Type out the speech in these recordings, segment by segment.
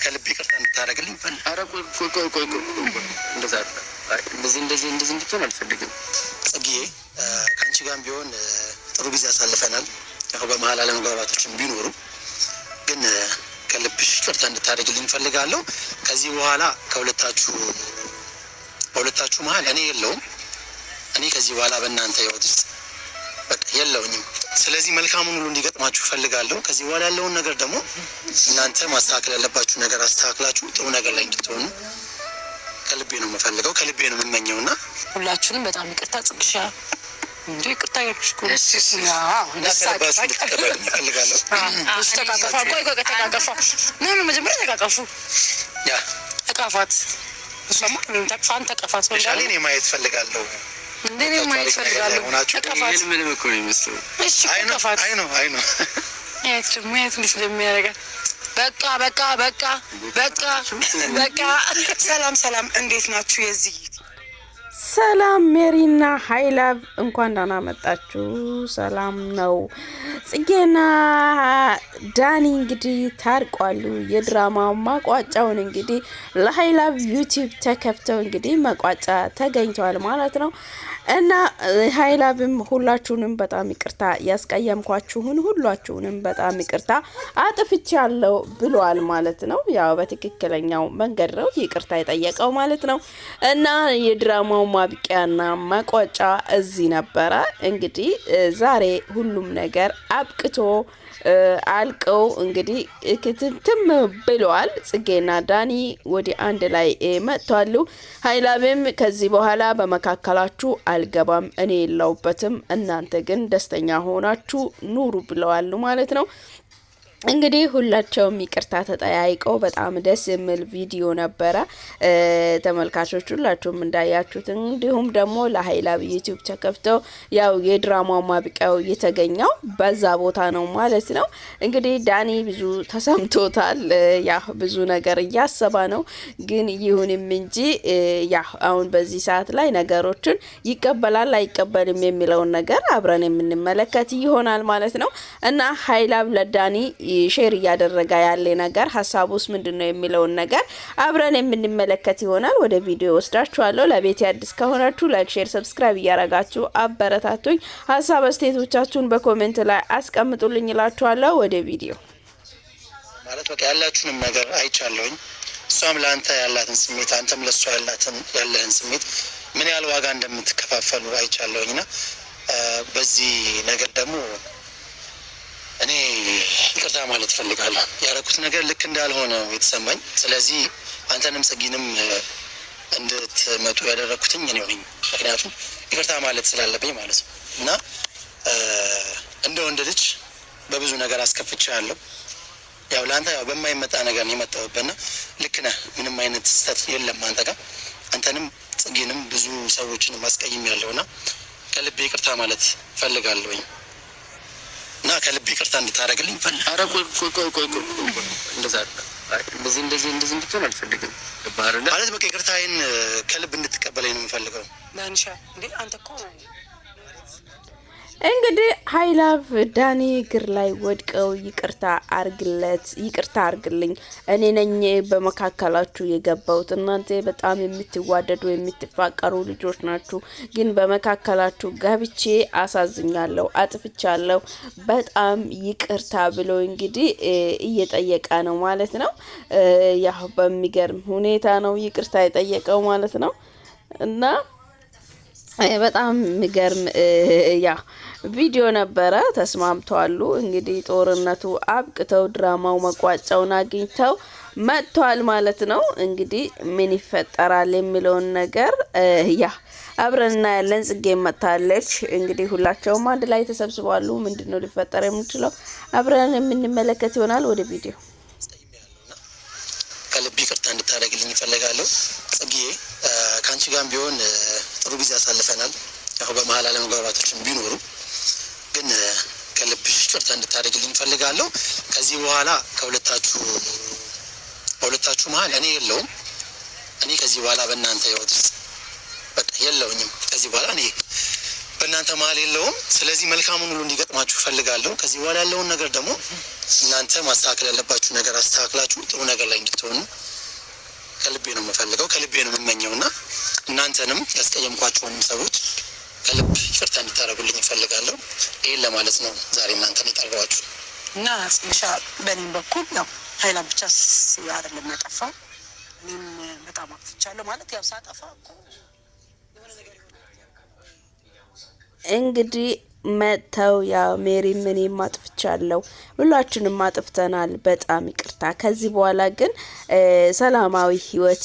ከልብ ይቅርታ እንድታደርግልኝ ፈል ኧረ ቆይ እንደዚህ እንድትሆን አልፈልግም ጽጌዬ። ከአንቺ ጋርም ቢሆን ጥሩ ጊዜ አሳልፈናል። ያው በመሀል አለመግባባቶችን ቢኖሩ ግን ከልብሽ ይቅርታ እንድታደርግልኝ እፈልጋለሁ። ከዚህ በኋላ በሁለታችሁ መሀል እኔ የለውም። እኔ ከዚህ በኋላ በእናንተ ህይወት ውስጥ በቃ የለውኝም። ስለዚህ መልካሙን ሁሉ እንዲገጥማችሁ እፈልጋለሁ። ከዚህ በኋላ ያለውን ነገር ደግሞ እናንተ ማስተካከል ያለባችሁ ነገር አስተካክላችሁ ጥሩ ነገር ላይ እንድትሆኑ ከልቤ ነው የምፈልገው፣ ከልቤ ነው የምመኘውና ሁላችሁንም በጣም ይቅርታ ጽግሻ እንዴ ይቅርታ ያልኩሽ እኮ መጀመሪያ ተቃቀፉ ተቃፋት እሷማ ተቃፋን ተቃፋት እኔ ማየት ፈልጋለሁ እንዴ ነው ማየት ፈልጋለሁ ተቃፋት ምንም እኮ ነው የሚመስለው እሺ ተቃፋት አይ ነው ያቺ ሙያት እንዴት እንደሚያደርጋት በቃ ሰላም እንዴት ናችሁ? የዚህ ሰላም ሜሪና ሃይላቭ እንኳን ደህና መጣችሁ። ሰላም ነው። ጽጌና ዳኒ እንግዲህ ታርቋሉ። የድራማው ማቋጫውን እንግዲህ ለሃይላቭ ዩቲዩብ ተከፍተው እንግዲህ መቋጫ ተገኝቷል ማለት ነው። እና ሃይላቭም ሁላችሁንም በጣም ይቅርታ ያስቀየምኳችሁን ሁላችሁንም በጣም ይቅርታ አጥፍቻለሁ ብሏል ማለት ነው። ያው በትክክለኛው መንገድ ነው ይቅርታ የጠየቀው ማለት ነው። እና የድራማው ማብቂያና መቋጫ እዚህ ነበረ። እንግዲህ ዛሬ ሁሉም ነገር አብቅቶ አልቀው እንግዲህ ክትምትም ብለዋል። ጽጌና ዳኒ ወደ አንድ ላይ መጥቷሉ። ሃይላቭም ከዚህ በኋላ በመካከላችሁ አልገባም፣ እኔ የለውበትም፣ እናንተ ግን ደስተኛ ሆናችሁ ኑሩ ብለዋል ማለት ነው። እንግዲህ ሁላቸውም ይቅርታ ተጠያይቀው በጣም ደስ የሚል ቪዲዮ ነበረ። ተመልካቾች ሁላችሁም እንዳያችሁት እንዲሁም ደግሞ ለሃይላቭ ዩቲዩብ ተከፍተው ያው የድራማው ማብቂያው የተገኘው በዛ ቦታ ነው ማለት ነው። እንግዲህ ዳኒ ብዙ ተሰምቶታል። ያ ብዙ ነገር እያሰባ ነው። ግን ይሁንም እንጂ ያ አሁን በዚህ ሰዓት ላይ ነገሮችን ይቀበላል አይቀበልም የሚለውን ነገር አብረን የምንመለከት ይሆናል ማለት ነው። እና ሃይላቭ ለዳኒ ሼር እያደረገ ያለ ነገር ሀሳቡስ ምንድነው የሚለውን ነገር አብረን የምንመለከት ይሆናል። ወደ ቪዲዮ ወስዳችኋለሁ። ለቤት አዲስ ከሆናችሁ ላይክ፣ ሼር፣ ሰብስክራይብ እያረጋችሁ አበረታቱኝ። ሀሳብ አስተያየቶቻችሁን በኮሜንት ላይ አስቀምጡልኝ እላችኋለሁ። ወደ ቪዲዮ ማለት በቃ ያላችሁንም ነገር አይቻለሁኝ። እሷም ለአንተ ያላትን ስሜት አንተም ለእሷ ያለህን ስሜት ምን ያህል ዋጋ እንደምትከፋፈሉ አይቻለሁኝና በዚህ ነገር ደግሞ እኔ ይቅርታ ማለት ፈልጋለሁ። ያረኩት ነገር ልክ እንዳልሆነ የተሰማኝ። ስለዚህ አንተንም ጽጌንም እንድትመጡ ያደረኩትኝ እኔ ነኝ። ምክንያቱም ይቅርታ ማለት ስላለብኝ ማለት ነው። እና እንደ ወንድ ልጅ በብዙ ነገር አስከፍቼሃለሁ። ያው ለአንተ ያው በማይመጣ ነገር ነው የመጣሁበትና ልክ ነህ። ምንም አይነት ስህተት የለም አንተ ጋር። አንተንም ጽጌንም ብዙ ሰዎችን ማስቀይሜያለሁና ከልቤ ይቅርታ ማለት ፈልጋለሁኝ። እና ከልብ ይቅርታ እንድታደርግልኝ ፈል ኧረ ቆይ እንደዚህ እንድትሆን አልፈልግም ማለት በቃ ይቅርታዬን ከልብ እንድትቀበለኝ ነው የምፈልገው። ማንሻ እንዴ አንተ እኮ እንግዲህ ሃይላቭ ዳኒ እግር ላይ ወድቀው ይቅርታ አርግልኝ፣ እኔ ነኝ በመካከላችሁ የገባሁት። እናንተ በጣም የምትዋደዱ የምትፋቀሩ ልጆች ናችሁ፣ ግን በመካከላችሁ ገብቼ አሳዝኛለሁ፣ አጥፍቻለሁ፣ በጣም ይቅርታ ብሎ እንግዲህ እየጠየቀ ነው ማለት ነው። ያው በሚገርም ሁኔታ ነው ይቅርታ የጠየቀው ማለት ነው። እና በጣም የሚገርም ያ ቪዲዮ ነበረ። ተስማምተዋሉ። እንግዲህ ጦርነቱ አብቅተው ድራማው መቋጫውን አግኝተው መጥቷል ማለት ነው። እንግዲህ ምን ይፈጠራል የሚለውን ነገር ያ አብረን እናያለን። ጽጌ መጣለች። እንግዲህ ሁላቸውም አንድ ላይ ተሰብስበዋሉ። ምንድነው ሊፈጠር የሚችለው አብረን የምንመለከት ይሆናል። ወደ ቪዲዮ ከልብ ይቅርታ እንድታደርግልኝ እፈልጋለሁ። ጽጌ ከአንቺ ጋርም ቢሆን ጥሩ ጊዜ አሳልፈናል። ያው በመሀል አለመግባባቶችን ቢኖሩ ግን ከልብሽ ይቅርታ እንድታደርግልኝ እፈልጋለሁ። ከዚህ በኋላ በሁለታችሁ መሀል እኔ የለውም። እኔ ከዚህ በኋላ በእናንተ ህይወት ውስጥ በቃ የለውኝም። ከዚህ በኋላ እኔ በእናንተ መሀል የለውም። ስለዚህ መልካሙን ሁሉ እንዲገጥማችሁ እፈልጋለሁ። ከዚህ በኋላ ያለውን ነገር ደግሞ እናንተ ማስተካከል ያለባችሁ ነገር አስተካክላችሁ ጥሩ ነገር ላይ እንድትሆኑ ከልቤ ነው የምፈልገው፣ ከልቤ ነው የምመኘው እና እናንተንም ያስቀየምኳቸውንም ሰዎች ከልብ ይቅርታ እንድታደርጉልኝ እፈልጋለሁ። ይህን ለማለት ነው ዛሬ እናንተን የጠራኋችሁ እና ጽንሻ በእኔም በኩል ያው ሀይላ ብቻ አይደለም ያጠፋው፣ እኔም በጣም አጥፍቻለሁ። ማለት ያው ሳጠፋ እኮ የሆነ ነገር እንግዲህ መተው ያው ሜሪም እኔም አጥፍቻለሁ፣ ሁላችንም አጥፍተናል፣ በጣም ይቅርታ። ከዚህ በኋላ ግን ሰላማዊ ህይወት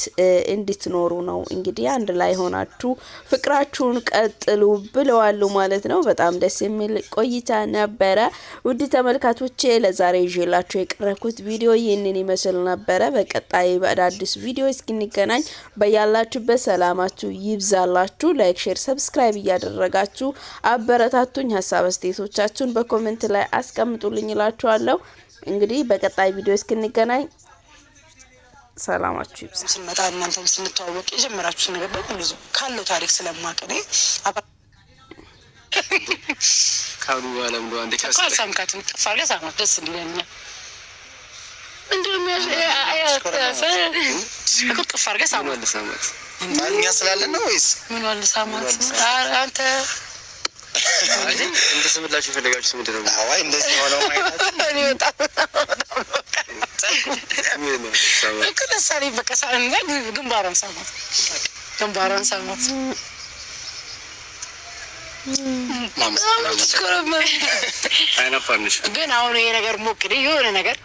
እንድትኖሩ ነው እንግዲህ አንድ ላይ ሆናችሁ ፍቅራችሁን ቀጥሉ ብለዋሉ ማለት ነው። በጣም ደስ የሚል ቆይታ ነበረ። ውድ ተመልካቾቼ ለዛሬ ይዤላችሁ የቀረብኩት ቪዲዮ ይህንን ይመስል ነበረ። በቀጣይ በአዳዲስ ቪዲዮ እስክንገናኝ በያላችሁበት ሰላማችሁ ይብዛላችሁ። ላይክ፣ ሼር፣ ሰብስክራይብ እያደረጋችሁ አበረታቱኝ። ሀሳብ አስተያየቶቻችሁን በኮሜንት ላይ አስቀምጡልኝ እላችኋለሁ። እንግዲህ በቀጣይ ቪዲዮ እስክንገናኝ ሰላማችሁ ይብዛ። ስንመጣ እናንተም ስንተዋወቅ የጀመራችሁ ነገር በሙሉ ካለው ታሪክ ስለማቀኔ ካሉ በኋላ ምንድን ነው አንዴ ካልሳምካትም ጥፋ አድርገህ ሳማት ደስ እንዲለኛል። ጥፋ አድርገህ ሳማት እኛ ስላለን ነው ወይስ ምን ዋል ሳማት አንተ እንደስምላችሁ የፈለጋችሁ ምንድን ነው? አዋይ እንደዚህ ሆነው ማይታችሁ እኔ በጣም እኮ ደስ አለኝ። በቃ ግንባሯን ሳማት፣ ግንባሯን ሳማት። አይናፋርንሽ ግን አሁን ይሄ ነገር ሞቅ የሆነ ነገር